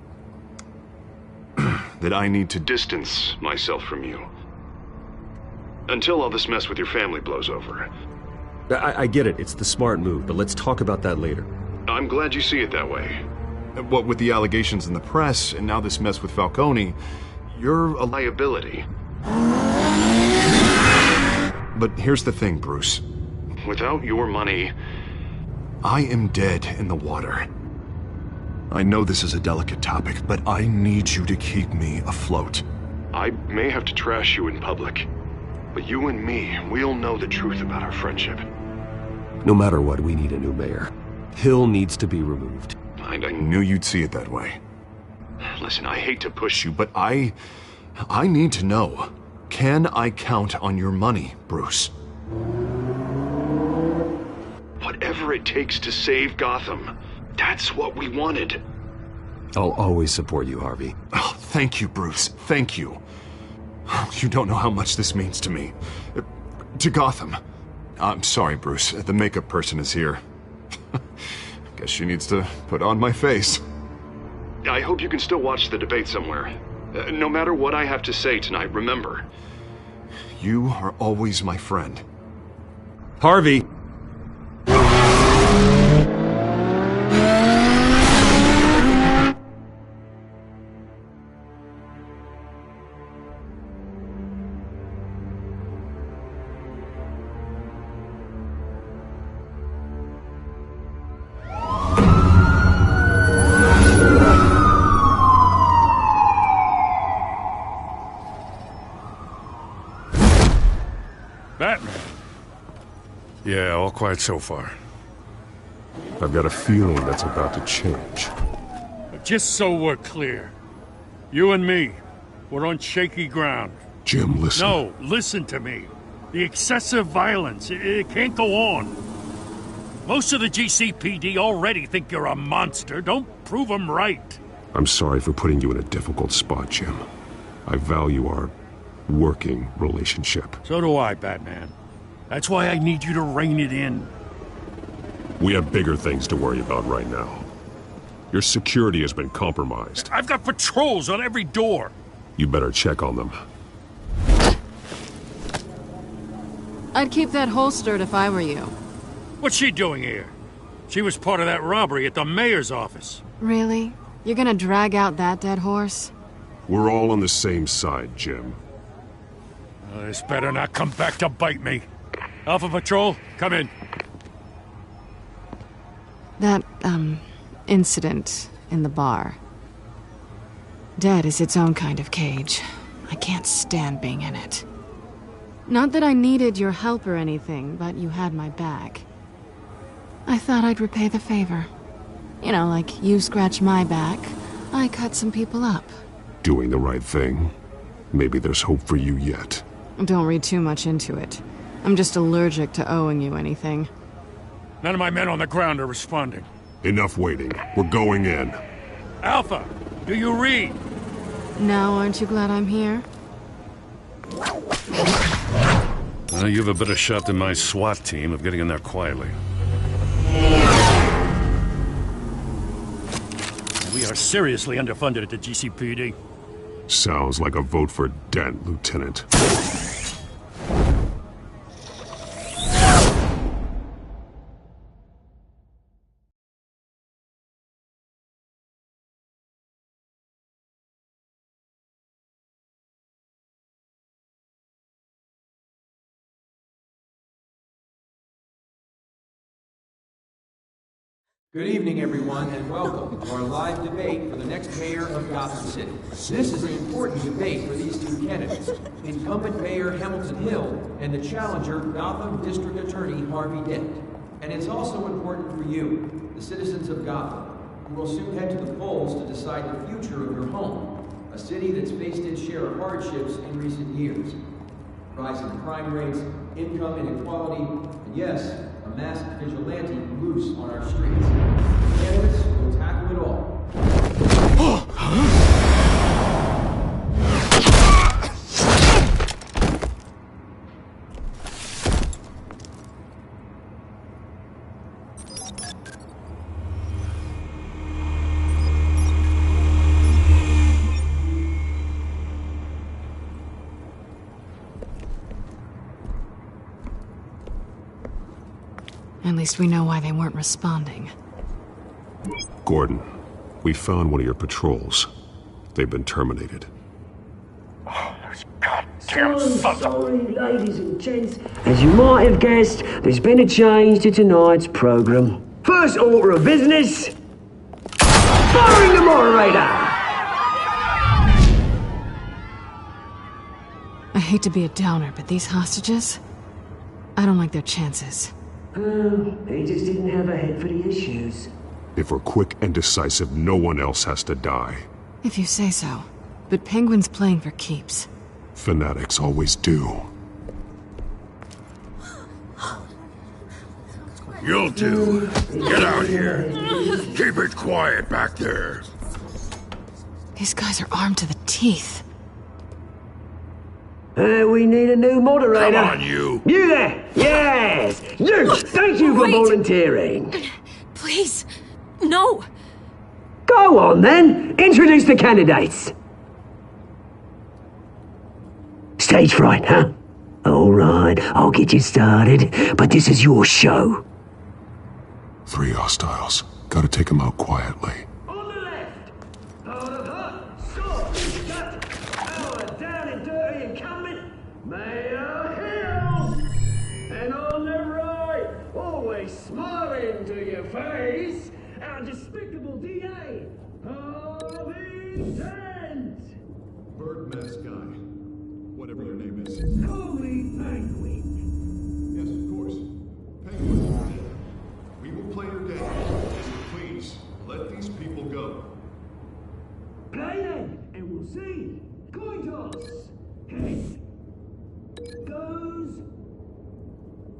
that I need to distance myself from you. Until all this mess with your family blows over. I get it. It's the smart move, but let's talk about that later. I'm glad you see it that way. What with the allegations in the press, and now this mess with Falcone, you're a liability. But here's the thing, Bruce. Without your money, I am dead in the water. I know this is a delicate topic, but I need you to keep me afloat. I may have to trash you in public, but you and me, we'll know the truth about our friendship. No matter what, we need a new mayor. Hill needs to be removed. I knew you'd see it that way. Listen, I hate to push you, but I need to know. Can I count on your money, Bruce? Whatever it takes to save Gotham, that's what we wanted. I'll always support you, Harvey. Oh, thank you, Bruce. Thank you. You don't know how much this means to me. To Gotham. I'm sorry, Bruce. The makeup person is here. Guess she needs to put on my face. I hope you can still watch the debate somewhere. No matter what I have to say tonight, remember, you are always my friend. Harvey! Batman. Yeah, all quiet so far. I've got a feeling that's about to change. Just so we're clear, you and me, we're on shaky ground. Jim, listen. No, listen to me. The excessive violence, it can't go on. Most of the GCPD already think you're a monster. Don't prove them right. I'm sorry for putting you in a difficult spot, Jim. I value our working relationship. So do I, Batman. That's why I need you to rein it in. We have bigger things to worry about right now. Your security has been compromised. I've got patrols on every door. You better check on them. I'd keep that holstered if I were you. What's she doing here? She was part of that robbery at the mayor's office. Really? You're gonna drag out that dead horse? We're all on the same side, Jim. This better not come back to bite me. Alpha Patrol, come in. That, incident in the bar. Dead is its own kind of cage. I can't stand being in it. Not that I needed your help or anything, but you had my back. I thought I'd repay the favor. You know, like you scratch my back, I cut some people up. Doing the right thing. Maybe there's hope for you yet. Don't read too much into it. I'm just allergic to owing you anything. None of my men on the ground are responding. Enough waiting. We're going in. Alpha, do you read? Now aren't you glad I'm here? Well, you have a better shot than my SWAT team of getting in there quietly. We are seriously underfunded at the GCPD. Sounds like a vote for Dent, Lieutenant. Good evening, everyone, and welcome to our live debate for the next mayor of Gotham City. This is an important debate for these two candidates, incumbent Mayor Hamilton Hill and the challenger Gotham District Attorney Harvey Dent. And it's also important for you, the citizens of Gotham, who will soon head to the polls to decide the future of your home, a city that's faced its share of hardships in recent years. Rising crime rates, income inequality, and yes, a masked vigilante loose on our streets. Candidates will tackle it all. At least we know why they weren't responding. Gordon, we found one of your patrols. They've been terminated. Oh, those goddamn sorry, ladies and gents. As you might have guessed, there's been a change to tonight's programme. First order of business, firing the moderator! I hate to be a downer, but these hostages? I don't like their chances. He just didn't have a head for the issues. If we're quick and decisive, no one else has to die. If you say so. But Penguin's playing for keeps. Fanatics always do. You'll do. Get out here. Keep it quiet back there. These guys are armed to the teeth. We need a new moderator. Come on, you. You there! Yes! You! Thank you for volunteering. Please, no. Go on, then. Introduce the candidates. Stage fright, huh? All right, I'll get you started, but this is your show. 3 hostiles. Gotta take them out quietly. On the left, out of hut, short, shut, our down and dirty incumbent, Mayor Hill. And on the right, always smiling to your face, our despicable DA, Harvey Dent. Bird mask guy. Whatever your name is. Holy Penguin. Yes, of course. Penguin. We will play your game. these people go? Play then, and we'll see. Coin toss. Head goes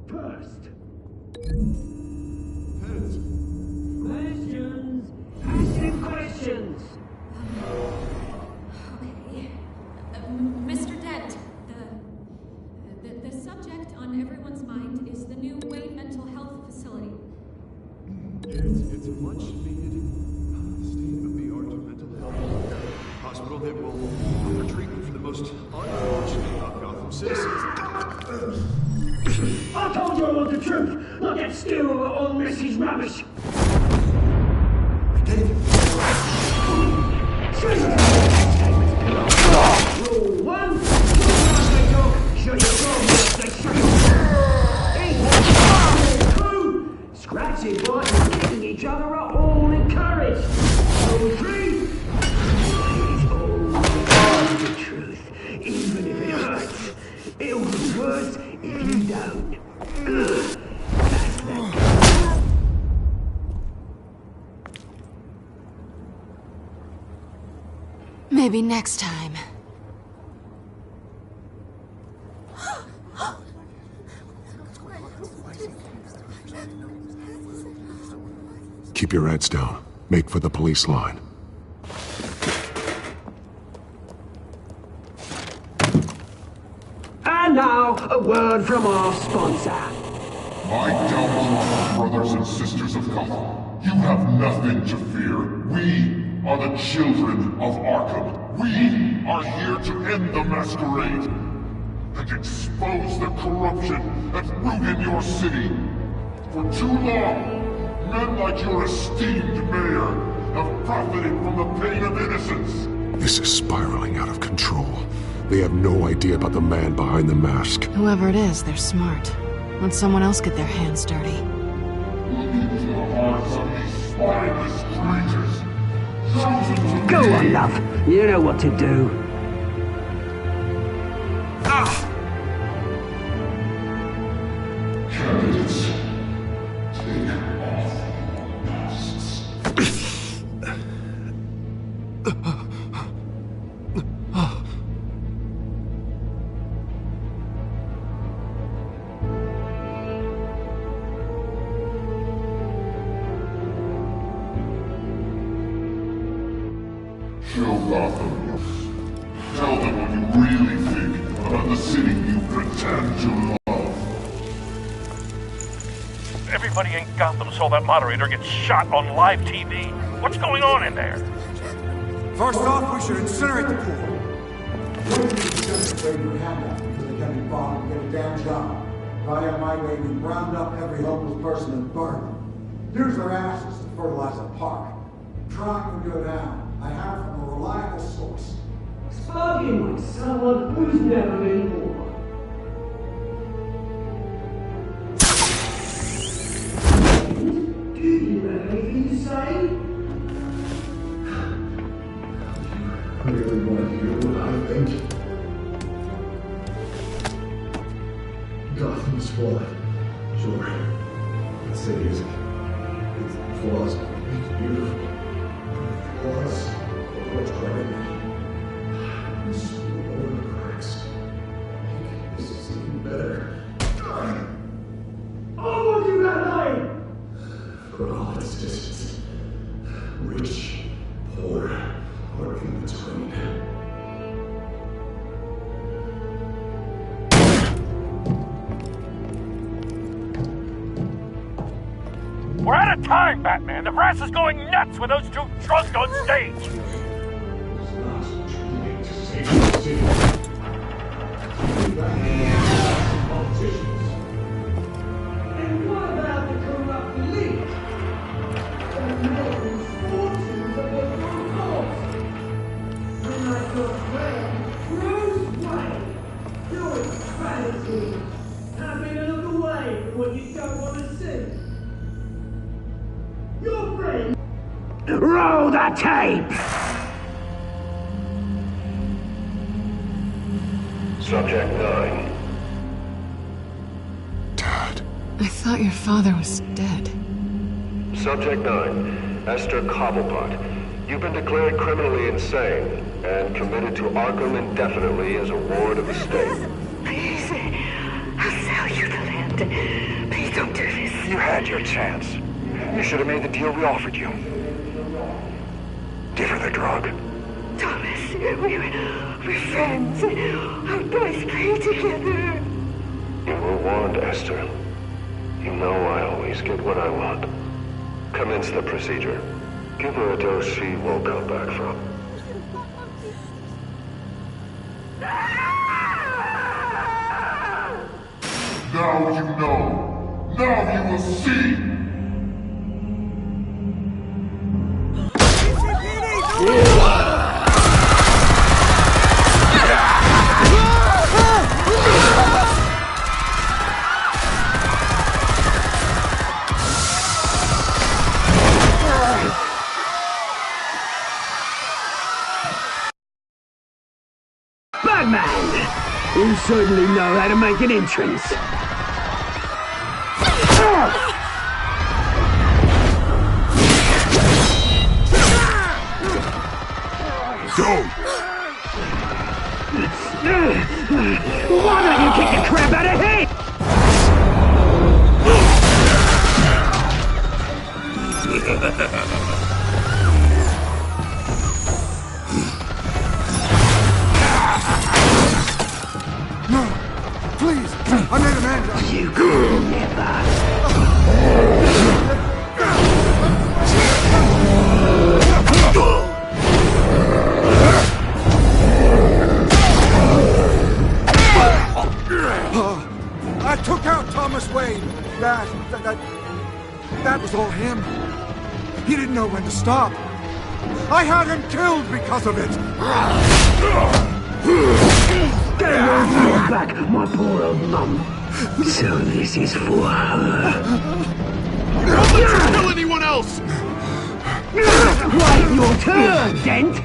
first. Heads. Questions. Ask him questions. Okay. Mr. Dent, the subject on everyone's mind is the new Wayne Mental Health Facility. It's a much needed state-of-the-art mental health hospital that will offer treatment for the most unfortunate of Gotham citizens. I told you all the truth, not that stew or all Messi's rubbish. Rule 1, shut your door, scratching, biting, and kicking each other are all encouraged. Rule 3, it's always the truth, even if it hurts. It'll be worse if you don't. That's that. Maybe next time. Keep your heads down. Make for the police line. And now, a word from our sponsor. My downtrodden brothers and sisters of Gotham, you have nothing to fear. We are the children of Arkham. We are here to end the masquerade and expose the corruption that's rooted in your city. For too long, men like your esteemed mayor have profited from the pain of innocence. This is spiraling out of control. They have no idea about the man behind the mask. Whoever it is, they're smart. Let someone else get their hands dirty. Look into the hearts of these spineless creatures. Chosen to Go on, love. You know what to do. Candidates, take off your masks. Show Gotham. Tell them what you really think about the city you pretend to love. Everybody in Gotham saw that moderator get shot on live TV. What's going on in there? First off, we should incinerate the pool. Your hand out until they can be bought and get a damn job. If I had my way, we'd round up every homeless person and burn them. Use their ashes to fertilize a park. Crime would go down. I have it from a reliable source. Spoken like someone who's never been born. Do you have anything to say? I really want to hear what I think. Gotham's flawed. Sure. The city is. It's flaws. It's beautiful. Flaws. What's driving me? This all the cracks. This is even better. Oh, what you got like? For all its distance. Rich, poor, or in between. We're out of time, Batman. The brass is going nuts with those two drunks on stage. And what about the corrupt elite? The millions, fortunes of their own cause? When I got Wayne, Bruce Wayne, doing strategy, having a look away from what you don't want to see. Your friend. Roll the tape! Subject 9. I thought your father was dead. Subject 9. Esther Cobblepot. You've been declared criminally insane and committed to Arkham indefinitely as a ward of the state. Please, I'll sell you the land. Please don't do this. You had your chance. You should have made the deal we offered you. Give her the drug. Thomas, we're friends. Our boys play together. You were warned, Esther. You know I always get what I want. Commence the procedure. Give her a dose she won't come back from. Now you know. Now you will see. Batman! You certainly know how to make an entrance. Go! Why don't you kick the crap out of him? No! Please! I made an end! You could never! I took out Thomas Wayne. That was all him. He didn't know when to stop. I had him killed because of it. Get away from your back, my poor old mum. So this is for her. Don't let her kill anyone else! Wait your turn, Dent!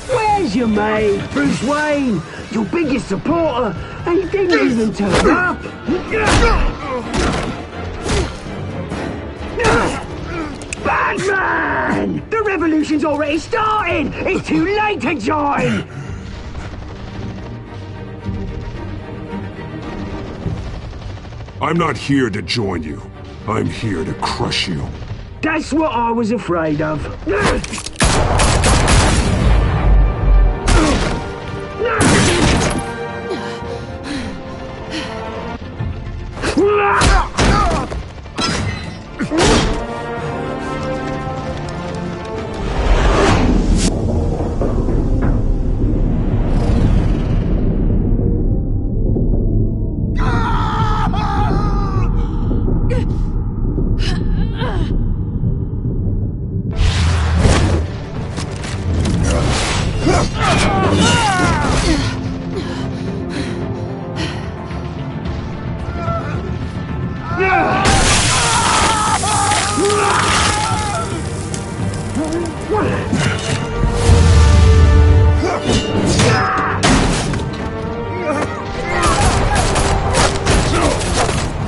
Where's your mate, Bruce Wayne? Your biggest supporter, and he didn't even turn up! Batman! The revolution's already started! It's too late to join! I'm not here to join you. I'm here to crush you. That's what I was afraid of.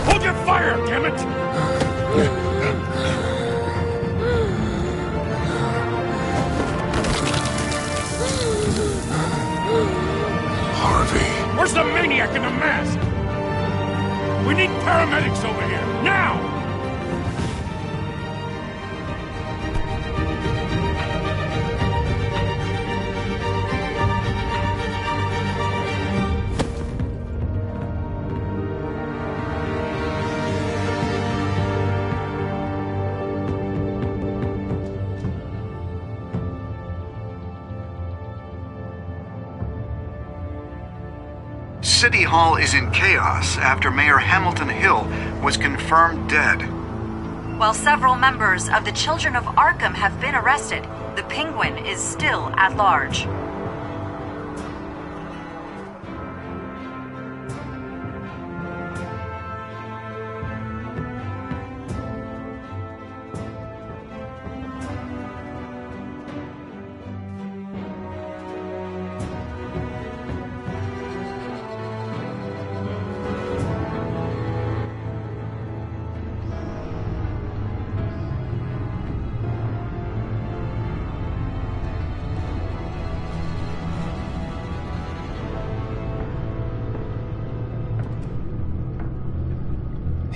Hold your fire, damn it! Harvey. Where's the maniac in the mask? We need paramedics over here, now! City Hall is in chaos after Mayor Hamilton Hill was confirmed dead. While several members of the Children of Arkham have been arrested, the Penguin is still at large.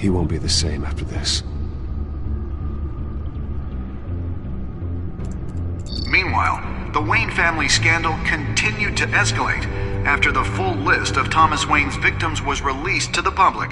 He won't be the same after this. Meanwhile, the Wayne family scandal continued to escalate after the full list of Thomas Wayne's victims was released to the public.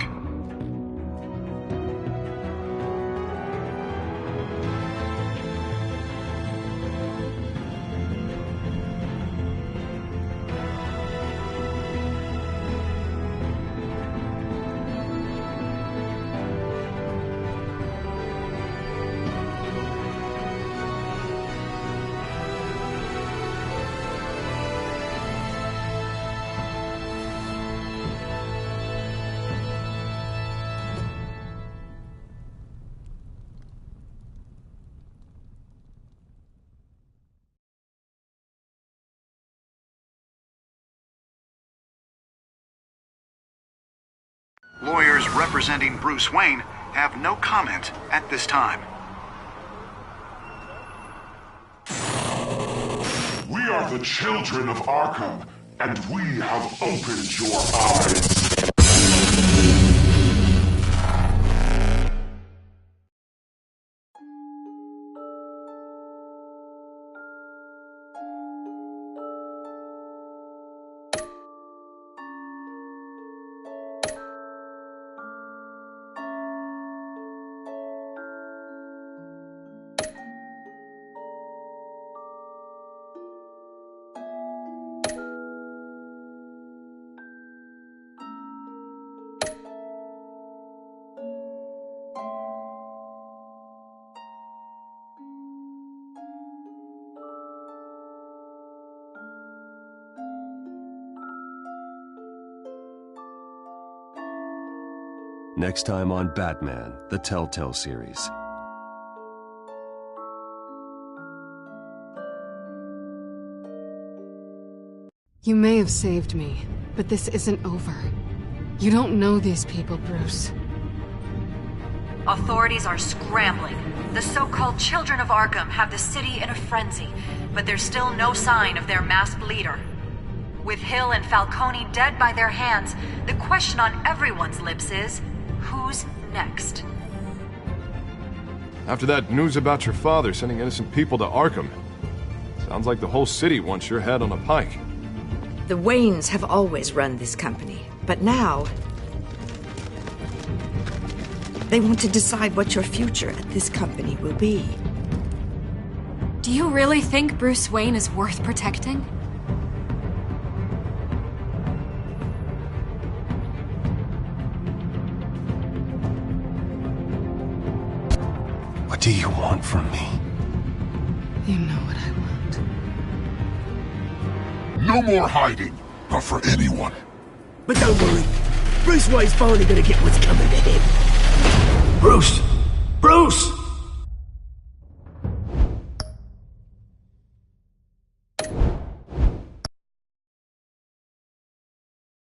Lawyers representing Bruce Wayne have no comment at this time. We are the children of Arkham, and we have opened your eyes. Next time on Batman, the Telltale series. You may have saved me, but this isn't over. You don't know these people, Bruce. Authorities are scrambling. The so-called Children of Arkham have the city in a frenzy, but there's still no sign of their masked leader. With Hill and Falcone dead by their hands, the question on everyone's lips is, who's next? After that news about your father sending innocent people to Arkham, sounds like the whole city wants your head on a pike. The Waynes have always run this company, but now they want to decide what your future at this company will be. Do you really think Bruce Wayne is worth protecting? What do you want from me? You know what I want. No more hiding, not for anyone. But don't worry, Bruce Wayne's finally gonna get what's coming to him. Bruce!